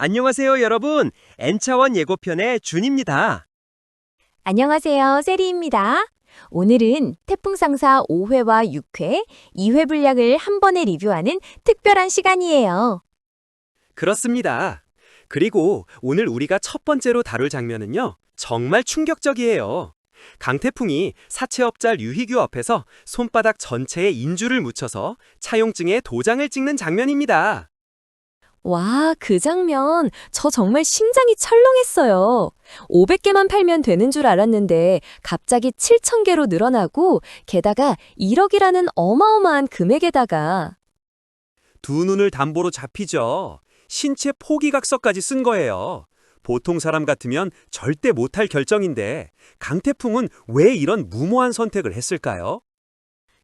안녕하세요, 여러분. N차원 예고편의 준입니다. 안녕하세요, 세리입니다. 오늘은 태풍 상사 5회와 6회, 2회 분량을 한 번에 리뷰하는 특별한 시간이에요. 그렇습니다. 그리고 오늘 우리가 첫 번째로 다룰 장면은요, 정말 충격적이에요. 강태풍이 사채업자 류희규 앞에서 손바닥 전체에 인주를 묻혀서 차용증에 도장을 찍는 장면입니다. 와, 그 장면, 저 정말 심장이 철렁했어요. 500개만 팔면 되는 줄 알았는데 갑자기 7,000개로 늘어나고 게다가 1억이라는 어마어마한 금액에다가 두 눈을 담보로 잡히죠. 신체 포기각서까지 쓴 거예요. 보통 사람 같으면 절대 못할 결정인데 강태풍은 왜 이런 무모한 선택을 했을까요?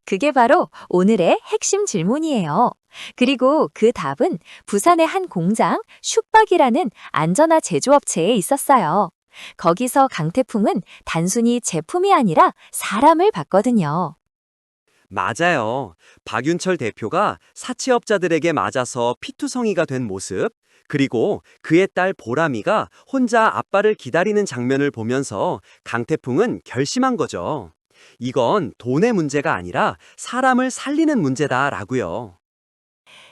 그게 바로 오늘의 핵심 질문이에요. 그리고 그 답은 부산의 한 공장 슈박이라는 안전화 제조업체에 있었어요. 거기서 강태풍은 단순히 제품이 아니라 사람을 봤거든요. 맞아요. 박윤철 대표가 사채업자들에게 맞아서 피투성이가 된 모습, 그리고 그의 딸 보람이가 혼자 아빠를 기다리는 장면을 보면서 강태풍은 결심한 거죠. 이건 돈의 문제가 아니라 사람을 살리는 문제다라고요.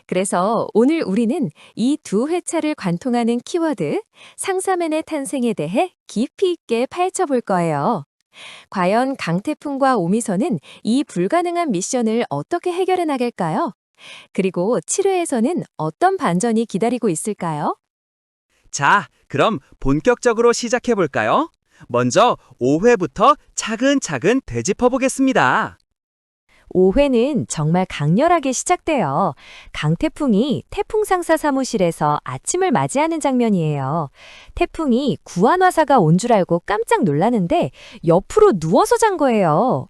그래서 오늘 우리는 이 두 회차를 관통하는 키워드, 상사맨의 탄생에 대해 깊이 있게 파헤쳐 볼 거예요. 과연 강태풍과 오미선은 이 불가능한 미션을 어떻게 해결해 나갈까요? 그리고 7회에서는 어떤 반전이 기다리고 있을까요? 자, 그럼 본격적으로 시작해 볼까요? 먼저 5회부터 차근차근 되짚어 보겠습니다. 5회는 정말 강렬하게 시작돼요. 강태풍이 태풍 상사 사무실에서 아침을 맞이하는 장면이에요. 태풍이 구한화사가 온 줄 알고 깜짝 놀라는데 옆으로 누워서 잔 거예요.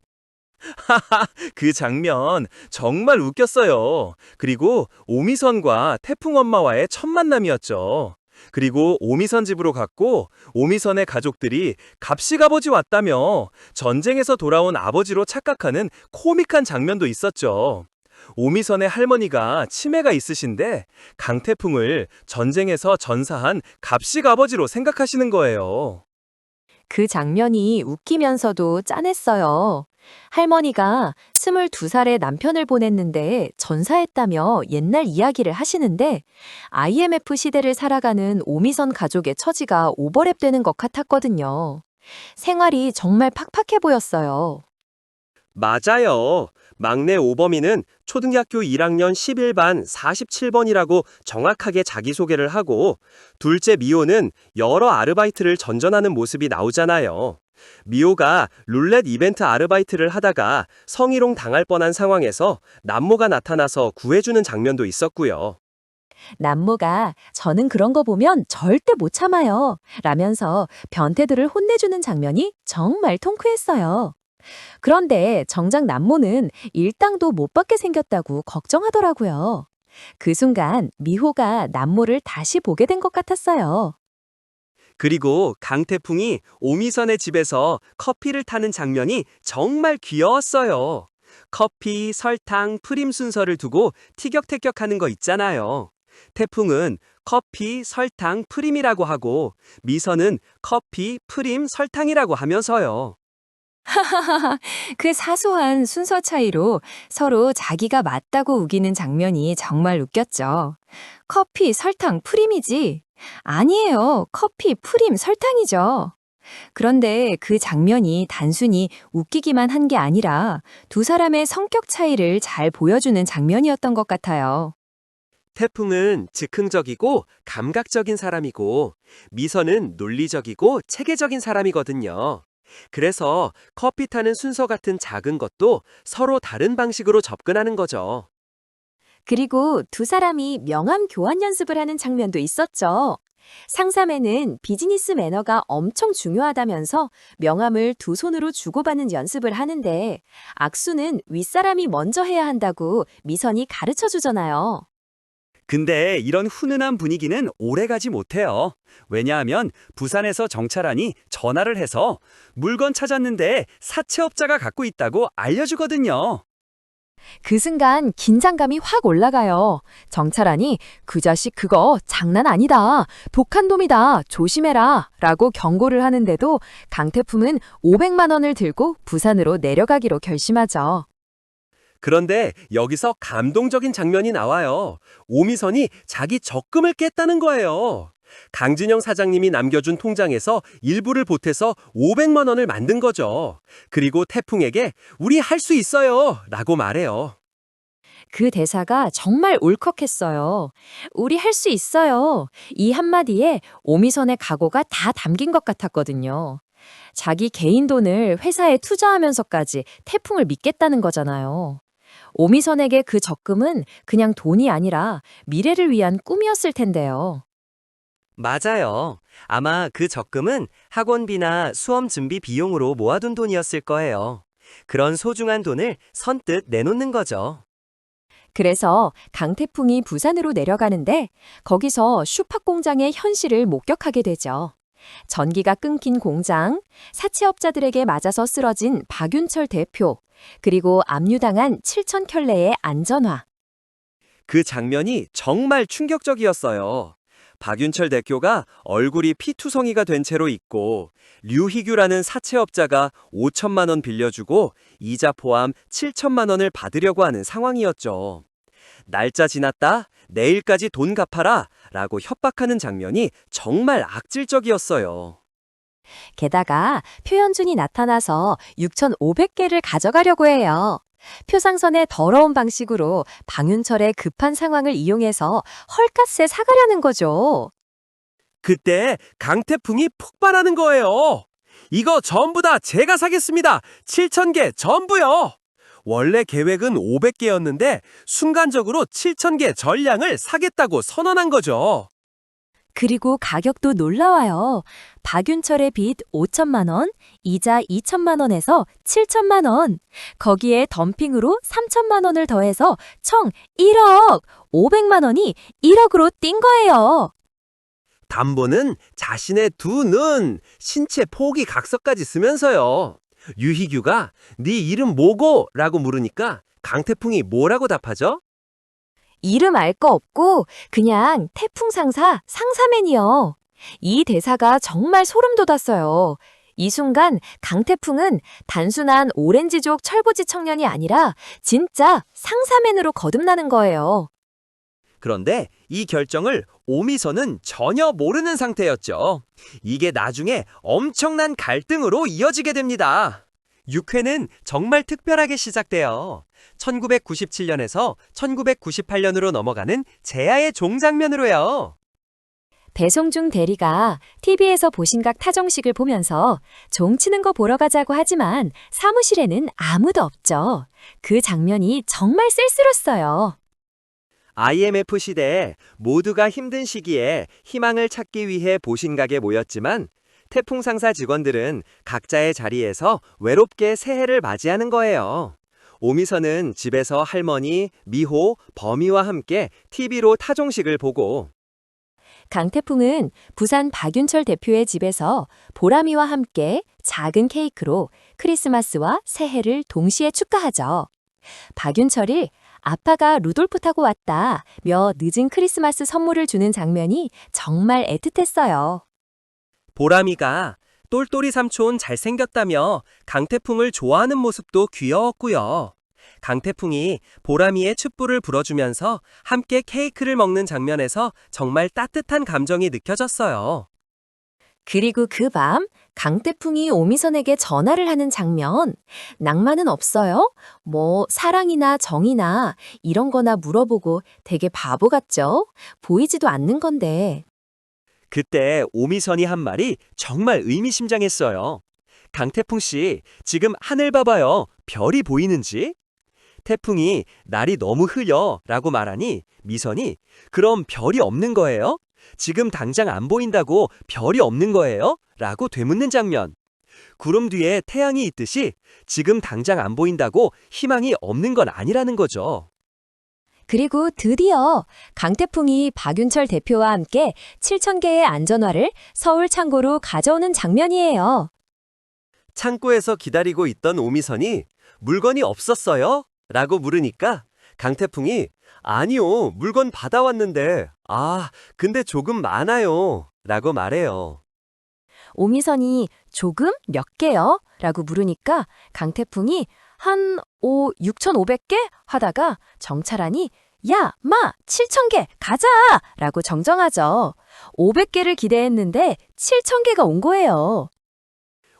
그 장면 정말 웃겼어요. 그리고 오미선과 태풍 엄마와의 첫 만남이었죠. 그리고 오미선 집으로 갔고 오미선의 가족들이 갑식 아버지 왔다며 전쟁에서 돌아온 아버지로 착각하는 코믹한 장면도 있었죠. 오미선의 할머니가 치매가 있으신데 강태풍을 전쟁에서 전사한 갑식 아버지로 생각하시는 거예요. 그 장면이 웃기면서도 짠했어요. 할머니가 22살에 남편을 보냈는데 전사했다며 옛날 이야기를 하시는데 IMF 시대를 살아가는 오미선 가족의 처지가 오버랩되는 것 같았거든요. 생활이 정말 팍팍해 보였어요. 맞아요. 막내 오범이는 초등학교 1학년 11반 47번이라고 정확하게 자기소개를 하고, 둘째 미호는 여러 아르바이트를 전전하는 모습이 나오잖아요. 미호가 룰렛 이벤트 아르바이트를 하다가 성희롱 당할 뻔한 상황에서 남모가 나타나서 구해주는 장면도 있었고요. 남모가 저는 그런 거 보면 절대 못 참아요. 라면서 변태들을 혼내주는 장면이 정말 통쾌했어요. 그런데 정작 남모는 일당도 못 받게 생겼다고 걱정하더라고요. 그 순간 미호가 남모를 다시 보게 된 것 같았어요. 그리고 강태풍이 오미선의 집에서 커피를 타는 장면이 정말 귀여웠어요. 커피, 설탕, 프림 순서를 두고 티격태격하는 거 있잖아요. 태풍은 커피, 설탕, 프림이라고 하고 미선은 커피, 프림, 설탕이라고 하면서요. 그 사소한 순서 차이로 서로 자기가 맞다고 우기는 장면이 정말 웃겼죠. 커피, 설탕, 프림이지? 아니에요. 커피, 프림, 설탕이죠. 그런데 그 장면이 단순히 웃기기만 한 게 아니라 두 사람의 성격 차이를 잘 보여주는 장면이었던 것 같아요. 태풍은 즉흥적이고 감각적인 사람이고 미선은 논리적이고 체계적인 사람이거든요. 그래서 커피 타는 순서 같은 작은 것도 서로 다른 방식으로 접근하는 거죠. 그리고 두 사람이 명함 교환 연습을 하는 장면도 있었죠. 상사매는 비즈니스 매너가 엄청 중요하다면서 명함을 두 손으로 주고받는 연습을 하는데 악수는 윗사람이 먼저 해야 한다고 미선이 가르쳐 주잖아요. 근데 이런 훈훈한 분위기는 오래가지 못해요. 왜냐하면 부산에서 정찰관이 전화를 해서 물건 찾았는데 사채업자가 갖고 있다고 알려주거든요. 그 순간 긴장감이 확 올라가요. 정찰관이 그 자식 그거 장난 아니다. 독한 놈이다. 조심해라. 라고 경고를 하는데도 강태풍은 500만 원을 들고 부산으로 내려가기로 결심하죠. 그런데 여기서 감동적인 장면이 나와요. 오미선이 자기 적금을 깼다는 거예요. 강진영 사장님이 남겨준 통장에서 일부를 보태서 500만 원을 만든 거죠. 그리고 태풍에게 우리 할 수 있어요 라고 말해요. 그 대사가 정말 울컥했어요. 우리 할 수 있어요. 이 한마디에 오미선의 각오가 다 담긴 것 같았거든요. 자기 개인 돈을 회사에 투자하면서까지 태풍을 믿겠다는 거잖아요. 오미선에게 그 적금은 그냥 돈이 아니라 미래를 위한 꿈이었을 텐데요. 맞아요. 아마 그 적금은 학원비나 수험 준비 비용으로 모아둔 돈이었을 거예요. 그런 소중한 돈을 선뜻 내놓는 거죠. 그래서 강태풍이 부산으로 내려가는데 거기서 슈팍 공장의 현실을 목격하게 되죠. 전기가 끊긴 공장, 사채업자들에게 맞아서 쓰러진 박윤철 대표, 그리고 압류당한 7천 켤레의 안전화. 그 장면이 정말 충격적이었어요. 박윤철 대표가 얼굴이 피투성이가 된 채로 있고 류희규라는 사채업자가 5천만 원 빌려주고 이자 포함 7천만 원을 받으려고 하는 상황이었죠. 날짜 지났다, 내일까지 돈 갚아라 라고 협박하는 장면이 정말 악질적이었어요. 게다가 표현준이 나타나서 6,500개를 가져가려고 해요. 표상선의 더러운 방식으로 방윤철의 급한 상황을 이용해서 헐값에 사가려는 거죠. 그때 강태풍이 폭발하는 거예요. 이거 전부 다 제가 사겠습니다. 7,000개 전부요. 원래 계획은 500개였는데 순간적으로 7,000개 전량을 사겠다고 선언한 거죠. 그리고 가격도 놀라워요. 박윤철의 빚 5천만 원, 이자 2천만 원에서 7천만 원. 거기에 덤핑으로 3천만 원을 더해서 총 1억! 500만 원이 1억으로 뛴 거예요. 담보는 자신의 두 눈, 신체 포기 각서까지 쓰면서요. 유희규가 네 이름 뭐고? 라고 물으니까 강태풍이 뭐라고 답하죠? 이름 알 거 없고 그냥 태풍 상사 상사맨이요. 이 대사가 정말 소름 돋았어요. 이 순간 강태풍은 단순한 오렌지족 철부지 청년이 아니라 진짜 상사맨으로 거듭나는 거예요. 그런데 이 결정을 오미선은 전혀 모르는 상태였죠. 이게 나중에 엄청난 갈등으로 이어지게 됩니다. 6회는 정말 특별하게 시작돼요. 1997년에서 1998년으로 넘어가는 재하의 종장면으로요. 배송중 대리가 TV에서 보신각 타정식을 보면서 종 치는 거 보러 가자고 하지만 사무실에는 아무도 없죠. 그 장면이 정말 쓸쓸했어요. IMF 시대에 모두가 힘든 시기에 희망을 찾기 위해 보신각에 모였지만 태풍 상사 직원들은 각자의 자리에서 외롭게 새해를 맞이하는 거예요. 오미선은 집에서 할머니, 미호, 범이와 함께 TV로 타종식을 보고 강태풍은 부산 박윤철 대표의 집에서 보람이와 함께 작은 케이크로 크리스마스와 새해를 동시에 축하하죠. 박윤철이 아빠가 루돌프 타고 왔다며 늦은 크리스마스 선물을 주는 장면이 정말 애틋했어요. 보람이가 똘똘이 삼촌 잘생겼다며 강태풍을 좋아하는 모습도 귀여웠고요. 강태풍이 보람이의 촛불을 불어주면서 함께 케이크를 먹는 장면에서 정말 따뜻한 감정이 느껴졌어요. 그리고 그 밤 강태풍이 오미선에게 전화를 하는 장면. 낭만은 없어요? 뭐 사랑이나 정이나 이런 거나 물어보고 되게 바보 같죠? 보이지도 않는 건데. 그때 오미선이 한 말이 정말 의미심장했어요. 강태풍 씨, 지금 하늘 봐봐요. 별이 보이는지? 태풍이 날이 너무 흐려 라고 말하니 미선이 그럼 별이 없는 거예요? 지금 당장 안 보인다고 별이 없는 거예요? 라고 되묻는 장면. 구름 뒤에 태양이 있듯이 지금 당장 안 보인다고 희망이 없는 건 아니라는 거죠. 그리고 드디어 강태풍이 박윤철 대표와 함께 7,000개의 안전화를 서울 창고로 가져오는 장면이에요. 창고에서 기다리고 있던 오미선이 물건이 없었어요? 라고 물으니까 강태풍이 아니요, 물건 받아왔는데, 근데 조금 많아요. 라고 말해요. 오미선이 조금 몇 개요? 라고 물으니까 강태풍이 한 6,500개? 하다가 정찰하니 야, 마, 7,000개 가자! 라고 정정하죠. 500개를 기대했는데 7,000개가 온 거예요.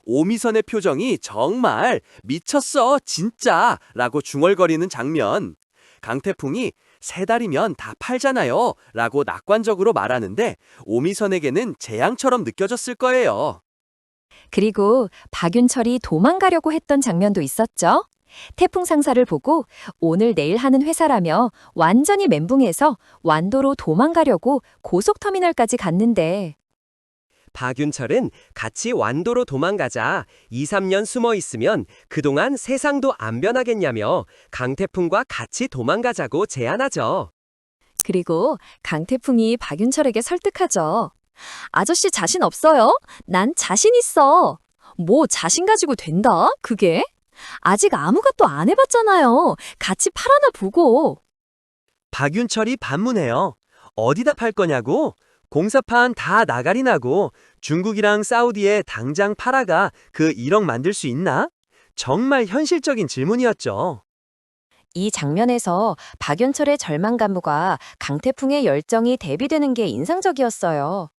오미선의 표정이 정말 미쳤어, 진짜! 라고 중얼거리는 장면. 강태풍이 3달이면 다 팔잖아요. 라고 낙관적으로 말하는데 오미선에게는 재앙처럼 느껴졌을 거예요. 그리고 박윤철이 도망가려고 했던 장면도 있었죠. 태풍 상사를 보고 오늘 내일 하는 회사라며 완전히 멘붕해서 완도로 도망가려고 고속터미널까지 갔는데 박윤철은 같이 완도로 도망가자 2, 3년 숨어 있으면 그동안 세상도 안 변하겠냐며 강태풍과 같이 도망가자고 제안하죠. 그리고 강태풍이 박윤철에게 설득하죠. 아저씨 자신 없어요? 난 자신 있어. 뭐 자신 가지고 된다? 그게? 아직 아무것도 안 해봤잖아요. 같이 팔아나 보고. 박윤철이 반문해요. 어디다 팔 거냐고? 공사판 다 나가리 나고 중국이랑 사우디에 당장 팔아가 그 1억 만들 수 있나? 정말 현실적인 질문이었죠. 이 장면에서 박윤철의 절망감과 강태풍의 열정이 대비되는 게 인상적이었어요.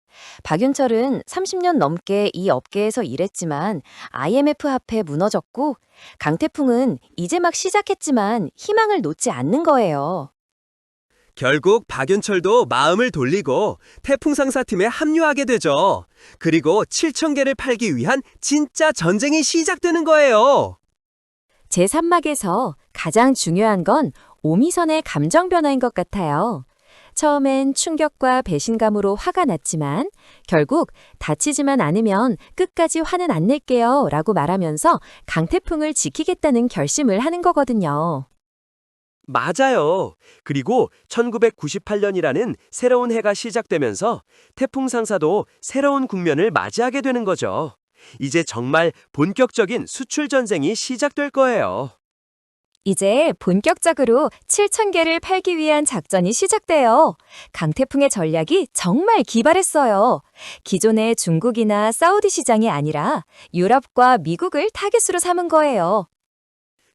박윤철은 30년 넘게 이 업계에서 일했지만 IMF 앞에 무너졌고 강태풍은 이제 막 시작했지만 희망을 놓지 않는 거예요. 결국 박윤철도 마음을 돌리고 태풍상사팀에 합류하게 되죠. 그리고 7,000개를 팔기 위한 진짜 전쟁이 시작되는 거예요. 제3막에서 가장 중요한 건 오미선의 감정 변화인 것 같아요. 처음엔 충격과 배신감으로 화가 났지만 결국 다치지만 않으면 끝까지 화는 안 낼게요 라고 말하면서 강태풍을 지키겠다는 결심을 하는 거거든요. 맞아요. 그리고 1998년이라는 새로운 해가 시작되면서 태풍상사도 새로운 국면을 맞이하게 되는 거죠. 이제 정말 본격적인 수출 전쟁이 시작될 거예요. 이제 본격적으로 7,000개를 팔기 위한 작전이 시작돼요. 강태풍의 전략이 정말 기발했어요. 기존의 중국이나 사우디 시장이 아니라 유럽과 미국을 타깃으로 삼은 거예요.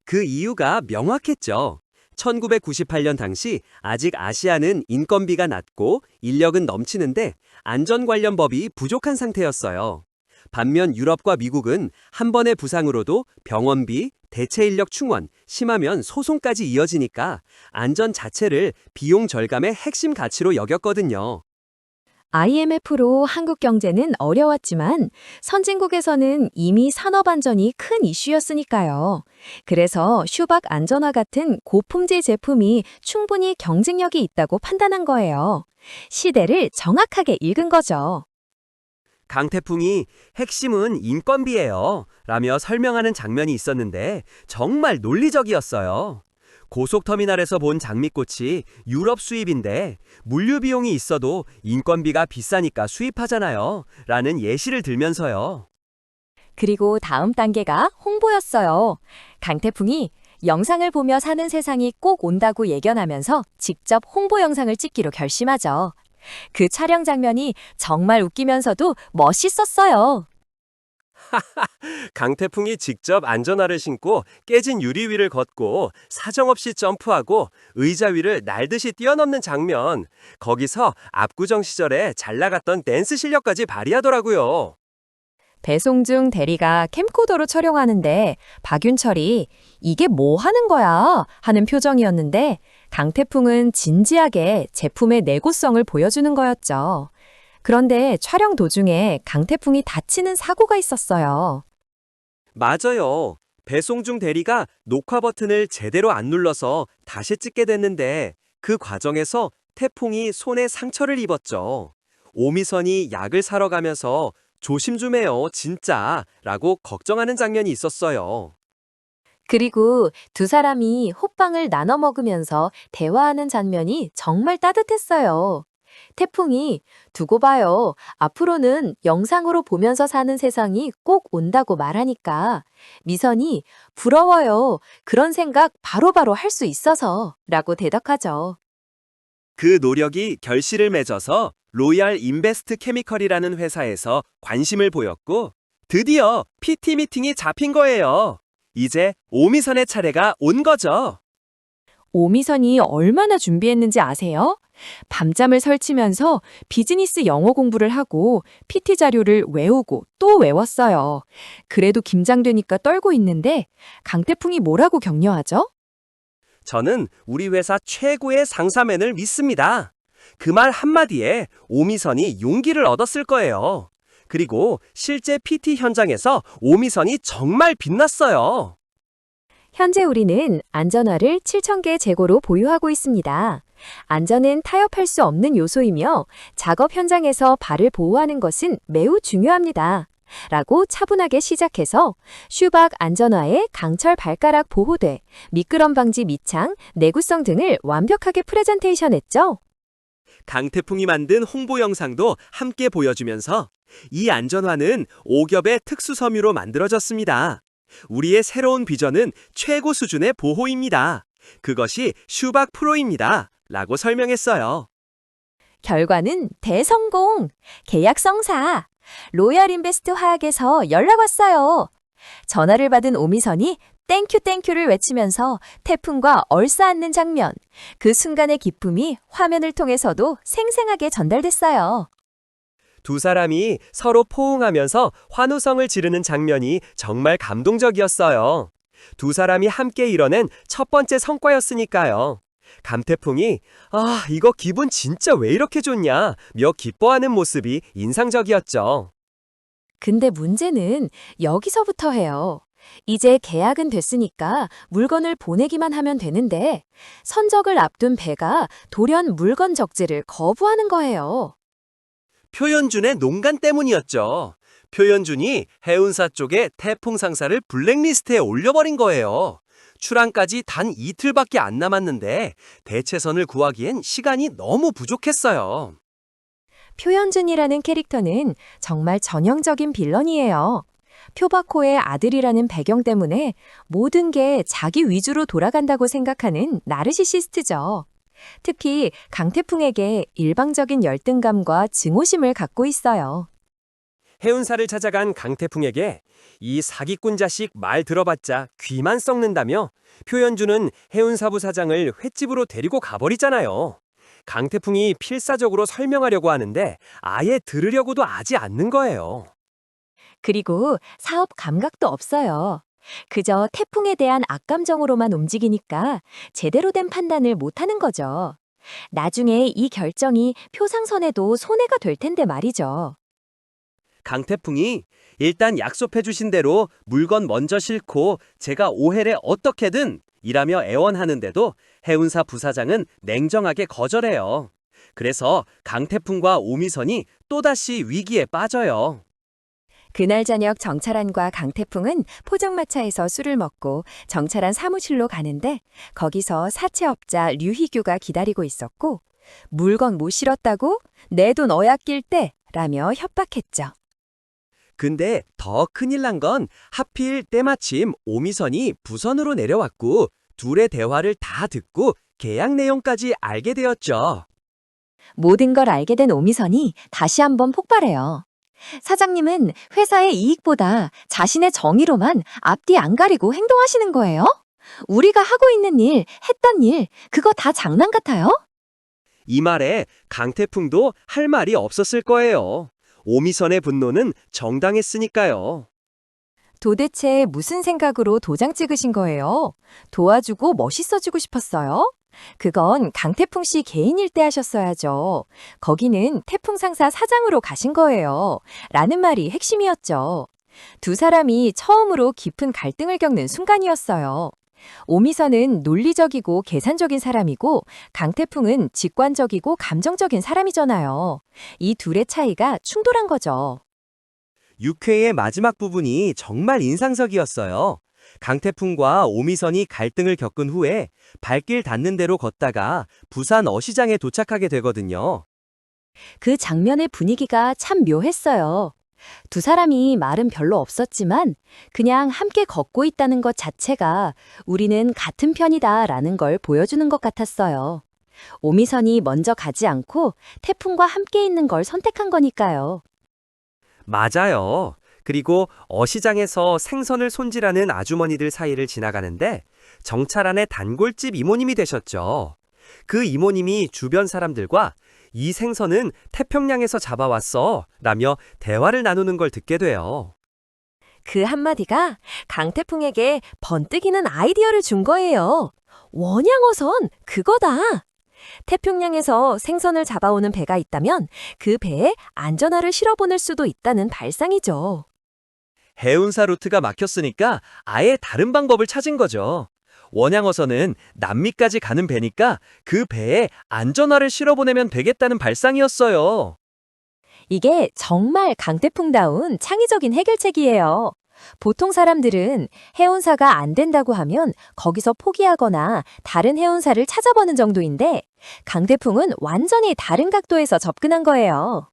그 이유가 명확했죠. 1998년 당시 아직 아시아는 인건비가 낮고 인력은 넘치는데 안전 관련 법이 부족한 상태였어요. 반면 유럽과 미국은 한 번의 부상으로도 병원비, 대체 인력 충원, 심하면 소송까지 이어지니까 안전 자체를 비용 절감의 핵심 가치로 여겼거든요. IMF로 한국 경제는 어려웠지만 선진국에서는 이미 산업 안전이 큰 이슈였으니까요. 그래서 슈박 안전화 같은 고품질 제품이 충분히 경쟁력이 있다고 판단한 거예요. 시대를 정확하게 읽은 거죠. 강태풍이 핵심은 인건비예요 라며 설명하는 장면이 있었는데 정말 논리적이었어요. 고속터미널에서 본 장미꽃이 유럽 수입인데 물류 비용이 있어도 인건비가 비싸니까 수입하잖아요 라는 예시를 들면서요. 그리고 다음 단계가 홍보였어요. 강태풍이 영상을 보며 사는 세상이 꼭 온다고 예견하면서 직접 홍보 영상을 찍기로 결심하죠. 그 촬영 장면이 정말 웃기면서도 멋있었어요. 강태풍이 직접 안전화를 신고 깨진 유리 위를 걷고 사정없이 점프하고 의자 위를 날듯이 뛰어넘는 장면. 거기서 압구정 시절에 잘 나갔던 댄스 실력까지 발휘하더라고요. 배송 중 대리가 캠코더로 촬영하는데 박윤철이 이게 뭐 하는 거야? 하는 표정이었는데 강태풍은 진지하게 제품의 내구성을 보여주는 거였죠. 그런데 촬영 도중에 강태풍이 다치는 사고가 있었어요. 맞아요. 배송 중 대리가 녹화 버튼을 제대로 안 눌러서 다시 찍게 됐는데 그 과정에서 태풍이 손에 상처를 입었죠. 오미선이 약을 사러 가면서 조심 좀 해요, 진짜 라고 걱정하는 장면이 있었어요. 그리고 두 사람이 호빵을 나눠 먹으면서 대화하는 장면이 정말 따뜻했어요. 태풍이 두고 봐요. 앞으로는 영상으로 보면서 사는 세상이 꼭 온다고 말하니까 미선이 부러워요. 그런 생각 바로바로 할 수 있어서 라고 대답하죠. 그 노력이 결실을 맺어서 로얄 인베스트 케미컬이라는 회사에서 관심을 보였고 드디어 PT 미팅이 잡힌 거예요. 이제 오미선의 차례가 온 거죠. 오미선이 얼마나 준비했는지 아세요? 밤잠을 설치면서 비즈니스 영어 공부를 하고 PT 자료를 외우고 또 외웠어요. 그래도 긴장되니까 떨고 있는데 강태풍이 뭐라고 격려하죠? 저는 우리 회사 최고의 상사맨을 믿습니다. 그 말 한마디에 오미선이 용기를 얻었을 거예요. 그리고 실제 PT 현장에서 오미선이 정말 빛났어요. 현재 우리는 안전화를 7,000개 재고로 보유하고 있습니다. 안전은 타협할 수 없는 요소이며 작업 현장에서 발을 보호하는 것은 매우 중요합니다. 라고 차분하게 시작해서 슈박 안전화에 강철 발가락 보호대, 미끄럼 방지 밑창, 내구성 등을 완벽하게 프레젠테이션했죠. 강태풍이 만든 홍보 영상도 함께 보여주면서 이 안전화는 5겹의 특수 섬유로 만들어졌습니다. 우리의 새로운 비전은 최고 수준의 보호입니다. 그것이 슈박 프로입니다. 라고 설명했어요. 결과는 대성공! 계약 성사! 로얄 인베스트 화학에서 연락 왔어요. 전화를 받은 오미선이 땡큐를 외치면서 태풍과 얼싸안는 장면, 그 순간의 기쁨이 화면을 통해서도 생생하게 전달됐어요. 두 사람이 서로 포옹하면서 환호성을 지르는 장면이 정말 감동적이었어요. 두 사람이 함께 이뤄낸 첫 번째 성과였으니까요. 강태풍이 이거 기분 진짜 왜 이렇게 좋냐 며 기뻐하는 모습이 인상적이었죠. 근데 문제는 여기서부터예요. 이제 계약은 됐으니까 물건을 보내기만 하면 되는데 선적을 앞둔 배가 돌연 물건 적재를 거부하는 거예요. 표현준의 농간 때문이었죠. 표현준이 해운사 쪽에 태풍 상사를 블랙리스트에 올려버린 거예요. 출항까지 단 이틀밖에 안 남았는데 대체선을 구하기엔 시간이 너무 부족했어요. 표현준이라는 캐릭터는 정말 전형적인 빌런이에요. 표바코의 아들이라는 배경 때문에 모든 게 자기 위주로 돌아간다고 생각하는 나르시시스트죠. 특히 강태풍에게 일방적인 열등감과 증오심을 갖고 있어요. 해운사를 찾아간 강태풍에게 이 사기꾼 자식 말 들어봤자 귀만 썩는다며 표현준은 해운사부 사장을 횟집으로 데리고 가버리잖아요. 강태풍이 필사적으로 설명하려고 하는데 아예 들으려고도 하지 않는 거예요. 그리고 사업 감각도 없어요. 그저 태풍에 대한 악감정으로만 움직이니까 제대로 된 판단을 못하는 거죠. 나중에 이 결정이 표상선에도 손해가 될 텐데 말이죠. 강태풍이 일단 약속해 주신 대로 물건 먼저 싣고 제가 오해를 어떻게든 일하며 애원하는데도 해운사 부사장은 냉정하게 거절해요. 그래서 강태풍과 오미선이 또다시 위기에 빠져요. 그날 저녁 정찰환과 강태풍은 포장마차에서 술을 먹고 정찰환 사무실로 가는데 거기서 사채업자 류희규가 기다리고 있었고 물건 못 실었다고 내 돈 어약낄 때 라며 협박했죠. 근데 더 큰일 난 건 하필 때마침 오미선이 부선으로 내려왔고 둘의 대화를 다 듣고 계약 내용까지 알게 되었죠. 모든 걸 알게 된 오미선이 다시 한번 폭발해요. 사장님은 회사의 이익보다 자신의 정의로만 앞뒤 안 가리고 행동하시는 거예요? 우리가 하고 있는 일, 했던 일, 그거 다 장난 같아요? 이 말에 강태풍도 할 말이 없었을 거예요. 오미선의 분노는 정당했으니까요. 도대체 무슨 생각으로 도장 찍으신 거예요? 도와주고 멋있어지고 싶었어요? 그건 강태풍 씨 개인 일대 하셨어야죠. 거기는 태풍 상사 사장으로 가신 거예요. 라는 말이 핵심이었죠. 두 사람이 처음으로 깊은 갈등을 겪는 순간이었어요. 오미선은 논리적이고 계산적인 사람이고 강태풍은 직관적이고 감정적인 사람이잖아요. 이 둘의 차이가 충돌한 거죠. 6회의 마지막 부분이 정말 인상적이었어요. 강태풍과 오미선이 갈등을 겪은 후에 발길 닿는 대로 걷다가 부산 어시장에 도착하게 되거든요. 그 장면의 분위기가 참 묘했어요. 두 사람이 말은 별로 없었지만 그냥 함께 걷고 있다는 것 자체가 우리는 같은 편이다라는 걸 보여주는 것 같았어요. 오미선이 먼저 가지 않고 태풍과 함께 있는 걸 선택한 거니까요. 맞아요. 그리고 어시장에서 생선을 손질하는 아주머니들 사이를 지나가는데 정찰안의 단골집 이모님이 되셨죠. 그 이모님이 주변 사람들과 이 생선은 태평양에서 잡아왔어 라며 대화를 나누는 걸 듣게 돼요. 그 한마디가 강태풍에게 번뜩이는 아이디어를 준 거예요. 원양어선 그거다. 태평양에서 생선을 잡아오는 배가 있다면 그 배에 안전화를 실어보낼 수도 있다는 발상이죠. 해운사 루트가 막혔으니까 아예 다른 방법을 찾은 거죠. 원양어선은 남미까지 가는 배니까 그 배에 안전화를 실어보내면 되겠다는 발상이었어요. 이게 정말 강태풍다운 창의적인 해결책이에요. 보통 사람들은 해운사가 안 된다고 하면 거기서 포기하거나 다른 해운사를 찾아보는 정도인데 강태풍은 완전히 다른 각도에서 접근한 거예요.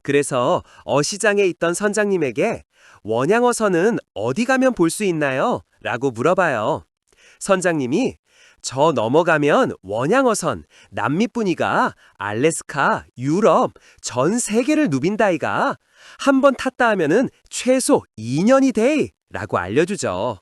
그래서 어시장에 있던 선장님에게 원양어선은 어디 가면 볼 수 있나요? 라고 물어봐요. 선장님이 저 넘어가면 원양어선, 남미뿐이가 알래스카, 유럽, 전 세계를 누빈다이가 한 번 탔다 하면은 최소 2년이 돼! 라고 알려주죠.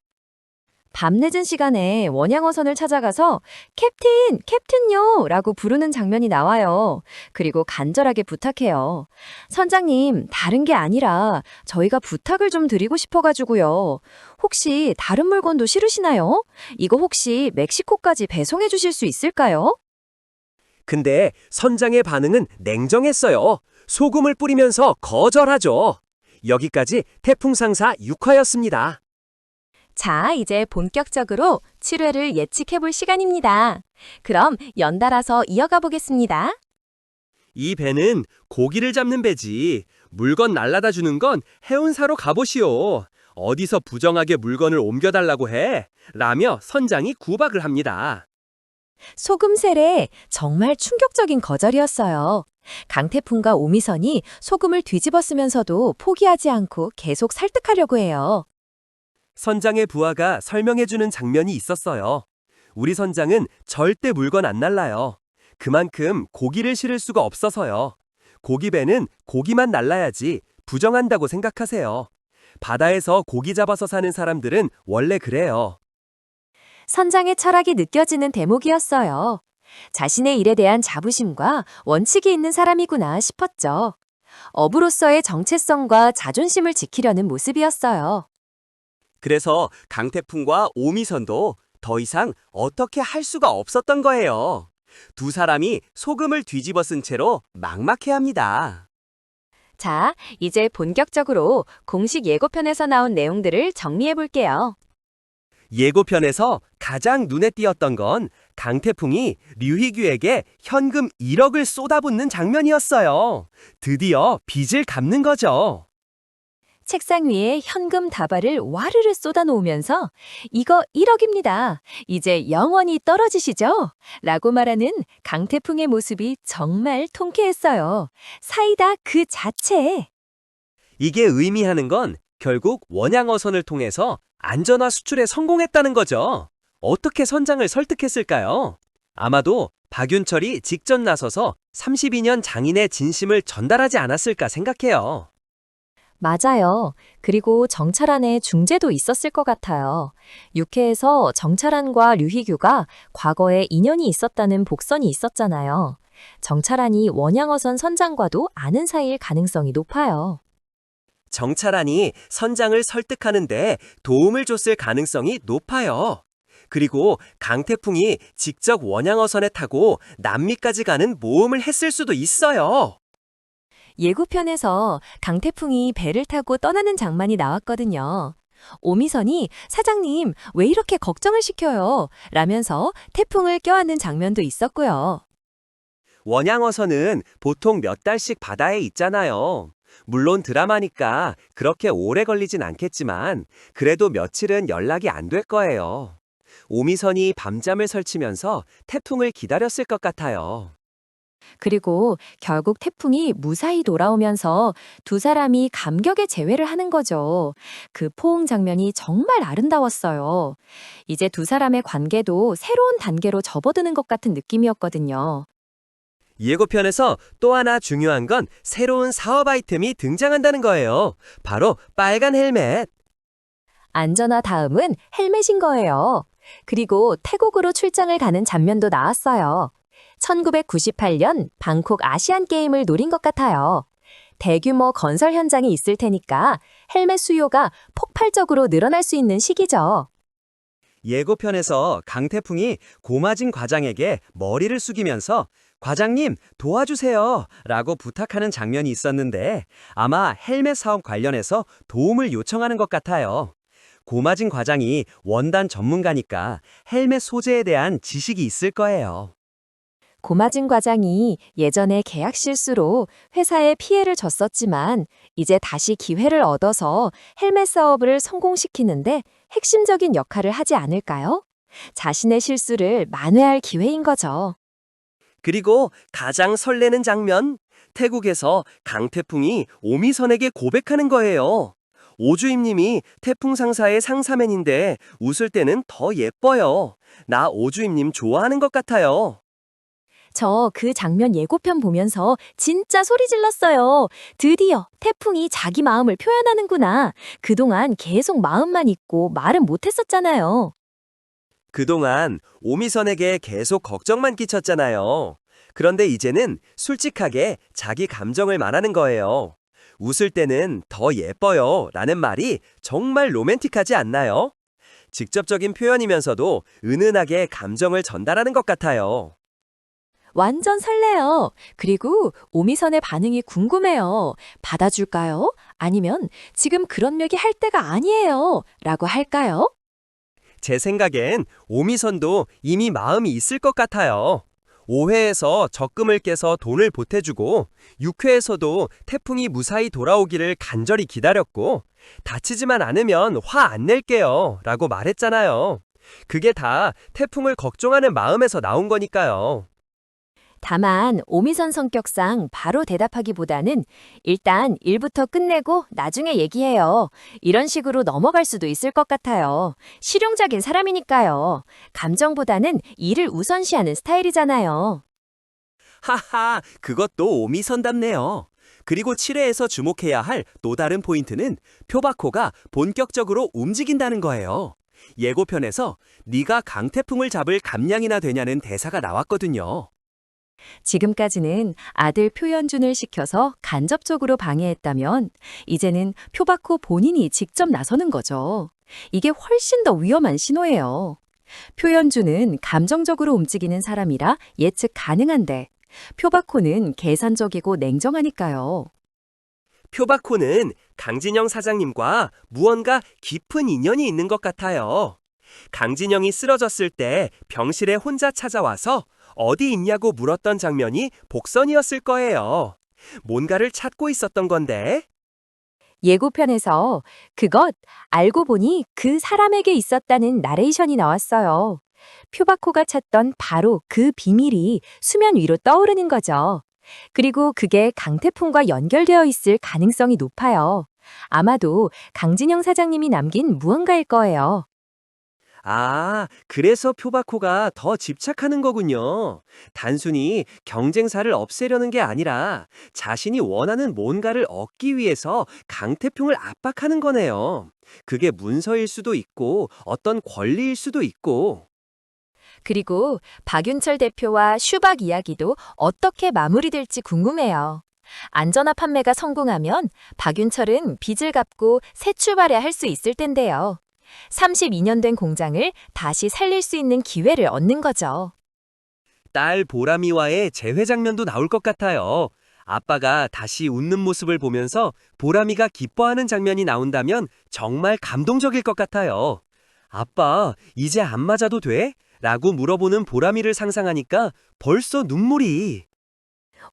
밤늦은 시간에 원양어선을 찾아가서 캡틴, 캡틴요! 라고 부르는 장면이 나와요. 그리고 간절하게 부탁해요. 선장님, 다른 게 아니라 저희가 부탁을 좀 드리고 싶어가지고요. 혹시 다른 물건도 실으시나요? 이거 혹시 멕시코까지 배송해 주실 수 있을까요? 근데 선장의 반응은 냉정했어요. 소금을 뿌리면서 거절하죠. 여기까지 태풍상사 6화였습니다. 자, 이제 본격적으로 7회를 예측해 볼 시간입니다. 그럼 연달아서 이어가 보겠습니다. 이 배는 고기를 잡는 배지. 물건 날라다 주는 건 해운사로 가보시오. 어디서 부정하게 물건을 옮겨달라고 해? 라며 선장이 구박을 합니다. 소금 세례 정말 충격적인 거절이었어요. 강태풍과 오미선이 소금을 뒤집어 쓰면서도 포기하지 않고 계속 설득하려고 해요. 선장의 부하가 설명해주는 장면이 있었어요. 우리 선장은 절대 물건 안 날라요. 그만큼 고기를 실을 수가 없어서요. 고기배는 고기만 날라야지 부정한다고 생각하세요. 바다에서 고기 잡아서 사는 사람들은 원래 그래요. 선장의 철학이 느껴지는 대목이었어요. 자신의 일에 대한 자부심과 원칙이 있는 사람이구나 싶었죠. 어부로서의 정체성과 자존심을 지키려는 모습이었어요. 그래서 강태풍과 오미선도 더 이상 어떻게 할 수가 없었던 거예요. 두 사람이 소금을 뒤집어 쓴 채로 막막해합니다. 자, 이제 본격적으로 공식 예고편에서 나온 내용들을 정리해 볼게요. 예고편에서 가장 눈에 띄었던 건 강태풍이 류희규에게 현금 1억을 쏟아붓는 장면이었어요. 드디어 빚을 갚는 거죠. 책상 위에 현금 다발을 와르르 쏟아놓으면서 이거 1억입니다. 이제 영원히 떨어지시죠? 라고 말하는 강태풍의 모습이 정말 통쾌했어요. 사이다 그 자체. 이게 의미하는 건 결국 원양어선을 통해서 안전화 수출에 성공했다는 거죠. 어떻게 선장을 설득했을까요? 아마도 박윤철이 직접 나서서 32년 장인의 진심을 전달하지 않았을까 생각해요. 맞아요. 그리고 정찰안에 중재도 있었을 것 같아요. 6회에서 정찰안과 류희규가 과거에 인연이 있었다는 복선이 있었잖아요. 정찰안이 원양어선 선장과도 아는 사이일 가능성이 높아요. 정찰안이 선장을 설득하는데 도움을 줬을 가능성이 높아요. 그리고 강태풍이 직접 원양어선에 타고 남미까지 가는 모험을 했을 수도 있어요. 예고편에서 강태풍이 배를 타고 떠나는 장면이 나왔거든요. 오미선이 사장님 왜 이렇게 걱정을 시켜요? 라면서 태풍을 껴안는 장면도 있었고요. 원양어선은 보통 몇 달씩 바다에 있잖아요. 물론 드라마니까 그렇게 오래 걸리진 않겠지만 그래도 며칠은 연락이 안 될 거예요. 오미선이 밤잠을 설치면서 태풍을 기다렸을 것 같아요. 그리고 결국 태풍이 무사히 돌아오면서 두 사람이 감격의 재회를 하는 거죠. 그 포옹 장면이 정말 아름다웠어요. 이제 두 사람의 관계도 새로운 단계로 접어드는 것 같은 느낌이었거든요. 예고편에서 또 하나 중요한 건 새로운 사업 아이템이 등장한다는 거예요. 바로 빨간 헬멧. 안전화 다음은 헬멧인 거예요. 그리고 태국으로 출장을 가는 장면도 나왔어요. 1998년 방콕 아시안 게임을 노린 것 같아요. 대규모 건설 현장이 있을 테니까 헬멧 수요가 폭발적으로 늘어날 수 있는 시기죠. 예고편에서 강태풍이 고마진 과장에게 머리를 숙이면서 과장님 도와주세요 라고 부탁하는 장면이 있었는데 아마 헬멧 사업 관련해서 도움을 요청하는 것 같아요. 고마진 과장이 원단 전문가니까 헬멧 소재에 대한 지식이 있을 거예요. 고마진 과장이 예전에 계약 실수로 회사에 피해를 줬었지만 이제 다시 기회를 얻어서 헬멧 사업을 성공시키는데 핵심적인 역할을 하지 않을까요? 자신의 실수를 만회할 기회인 거죠. 그리고 가장 설레는 장면, 태국에서 강태풍이 오미선에게 고백하는 거예요. 오주임님이 태풍 상사의 상사맨인데 웃을 때는 더 예뻐요. 나 오주임님 좋아하는 것 같아요. 저 그 장면 예고편 보면서 진짜 소리 질렀어요. 드디어 태풍이 자기 마음을 표현하는구나. 그동안 계속 마음만 있고 말은 못했었잖아요. 그동안 오미선에게 계속 걱정만 끼쳤잖아요. 그런데 이제는 솔직하게 자기 감정을 말하는 거예요. 웃을 때는 더 예뻐요 라는 말이 정말 로맨틱하지 않나요? 직접적인 표현이면서도 은은하게 감정을 전달하는 것 같아요. 완전 설레요. 그리고 오미선의 반응이 궁금해요. 받아줄까요? 아니면 지금 그런 묘기 할 때가 아니에요. 라고 할까요? 제 생각엔 오미선도 이미 마음이 있을 것 같아요. 5회에서 적금을 깨서 돈을 보태주고 6회에서도 태풍이 무사히 돌아오기를 간절히 기다렸고 다치지만 않으면 화 안 낼게요 라고 말했잖아요. 그게 다 태풍을 걱정하는 마음에서 나온 거니까요. 다만 오미선 성격상 바로 대답하기보다는 일단 일부터 끝내고 나중에 얘기해요. 이런 식으로 넘어갈 수도 있을 것 같아요. 실용적인 사람이니까요. 감정보다는 일을 우선시하는 스타일이잖아요. 하하, 그것도 오미선답네요. 그리고 7회에서 주목해야 할 또 다른 포인트는 표바코가 본격적으로 움직인다는 거예요. 예고편에서 네가 강태풍을 잡을 감량이나 되냐는 대사가 나왔거든요. 지금까지는 아들 표현준을 시켜서 간접적으로 방해했다면 이제는 표바코 본인이 직접 나서는 거죠. 이게 훨씬 더 위험한 신호예요. 표현준은 감정적으로 움직이는 사람이라 예측 가능한데 표바코는 계산적이고 냉정하니까요. 표바코는 강진영 사장님과 무언가 깊은 인연이 있는 것 같아요. 강진영이 쓰러졌을 때 병실에 혼자 찾아와서 어디 있냐고 물었던 장면이 복선이었을 거예요. 뭔가를 찾고 있었던 건데. 예고편에서 그것 알고 보니 그 사람에게 있었다는 나레이션이 나왔어요. 표바코가 찾던 바로 그 비밀이 수면 위로 떠오르는 거죠. 그리고 그게 강태풍과 연결되어 있을 가능성이 높아요. 아마도 강진영 사장님이 남긴 무언가일 거예요. 아, 그래서 표바코가 더 집착하는 거군요. 단순히 경쟁사를 없애려는 게 아니라 자신이 원하는 뭔가를 얻기 위해서 강태풍을 압박하는 거네요. 그게 문서일 수도 있고 어떤 권리일 수도 있고. 그리고 박윤철 대표와 슈박 이야기도 어떻게 마무리될지 궁금해요. 안전화 판매가 성공하면 박윤철은 빚을 갚고 새 출발을 할 수 있을 텐데요. 32년 된 공장을 다시 살릴 수 있는 기회를 얻는 거죠. 딸 보람이와의 재회 장면도 나올 것 같아요. 아빠가 다시 웃는 모습을 보면서 보람이가 기뻐하는 장면이 나온다면 정말 감동적일 것 같아요. 아빠, 이제 안 맞아도 돼? 라고 물어보는 보람이를 상상하니까 벌써 눈물이.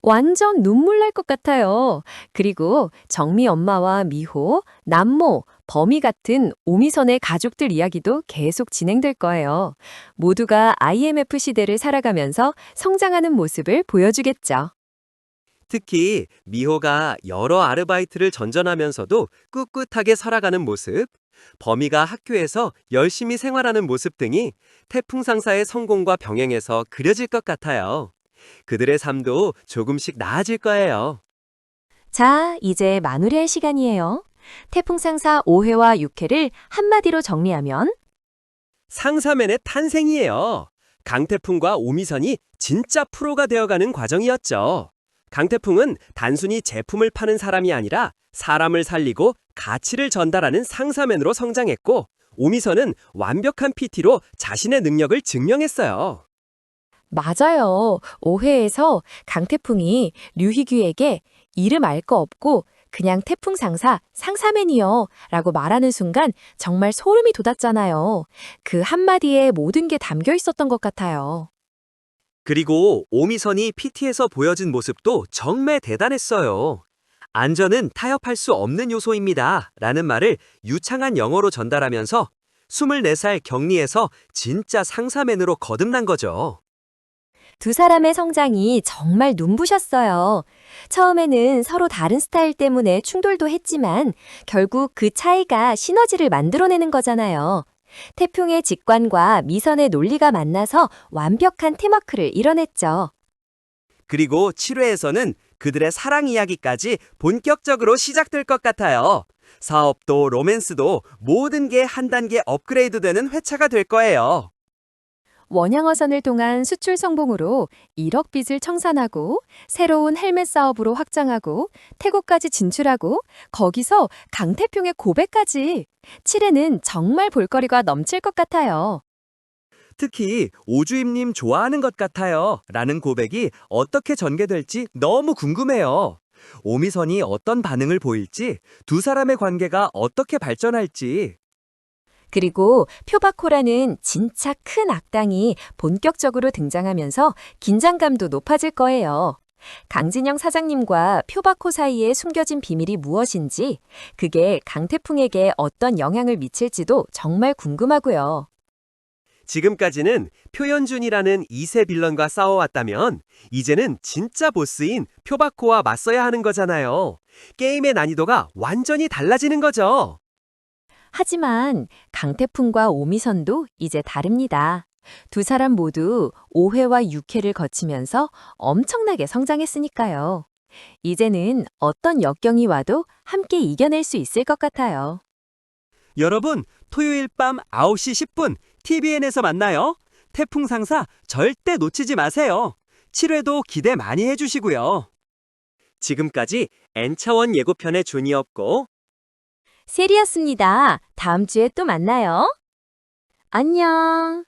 완전 눈물 날 것 같아요. 그리고 정미 엄마와 미호, 남모, 범이 같은 오미선의 가족들 이야기도 계속 진행될 거예요. 모두가 IMF 시대를 살아가면서 성장하는 모습을 보여주겠죠. 특히 미호가 여러 아르바이트를 전전하면서도 꿋꿋하게 살아가는 모습, 범이가 학교에서 열심히 생활하는 모습 등이 태풍 상사의 성공과 병행해서 그려질 것 같아요. 그들의 삶도 조금씩 나아질 거예요. 자, 이제 마무리할 시간이에요. 태풍상사 5회와 6회를 한마디로 정리하면 상사맨의 탄생이에요. 강태풍과 오미선이 진짜 프로가 되어가는 과정이었죠. 강태풍은 단순히 제품을 파는 사람이 아니라 사람을 살리고 가치를 전달하는 상사맨으로 성장했고, 오미선은 완벽한 PT로 자신의 능력을 증명했어요. 맞아요. 5회에서 강태풍이 류희규에게 이름 알 거 없고 그냥 태풍 상사, 상사맨이요 라고 말하는 순간 정말 소름이 돋았잖아요. 그 한마디에 모든 게 담겨 있었던 것 같아요. 그리고 오미선이 PT에서 보여준 모습도 정말 대단했어요. 안전은 타협할 수 없는 요소입니다 라는 말을 유창한 영어로 전달하면서 24살 격리에서 진짜 상사맨으로 거듭난 거죠. 두 사람의 성장이 정말 눈부셨어요. 처음에는 서로 다른 스타일 때문에 충돌도 했지만 결국 그 차이가 시너지를 만들어내는 거잖아요. 태풍의 직관과 미선의 논리가 만나서 완벽한 팀워크를 이뤄냈죠. 그리고 7회에서는 그들의 사랑 이야기까지 본격적으로 시작될 것 같아요. 사업도 로맨스도 모든 게 한 단계 업그레이드되는 회차가 될 거예요. 원양어선을 통한 수출 성공으로 1억 빚을 청산하고 새로운 헬멧 사업으로 확장하고 태국까지 진출하고 거기서 강태풍의 고백까지 7회는 정말 볼거리가 넘칠 것 같아요. 특히 오주임님 좋아하는 것 같아요 라는 고백이 어떻게 전개될지 너무 궁금해요. 오미선이 어떤 반응을 보일지, 두 사람의 관계가 어떻게 발전할지. 그리고 표바코라는 진짜 큰 악당이 본격적으로 등장하면서 긴장감도 높아질 거예요. 강진영 사장님과 표바코 사이에 숨겨진 비밀이 무엇인지, 그게 강태풍에게 어떤 영향을 미칠지도 정말 궁금하고요. 지금까지는 표현준이라는 2세 빌런과 싸워왔다면 이제는 진짜 보스인 표바코와 맞서야 하는 거잖아요. 게임의 난이도가 완전히 달라지는 거죠. 하지만 강태풍과 오미선도 이제 다릅니다. 두 사람 모두 5회와 6회를 거치면서 엄청나게 성장했으니까요. 이제는 어떤 역경이 와도 함께 이겨낼 수 있을 것 같아요. 여러분, 토요일 밤 9시 10분 TVN에서 만나요. 태풍 상사 절대 놓치지 마세요. 7회도 기대 많이 해주시고요. 지금까지 N차원 예고편의 준이었고, 세리였습니다. 다음 주에 또 만나요. 안녕.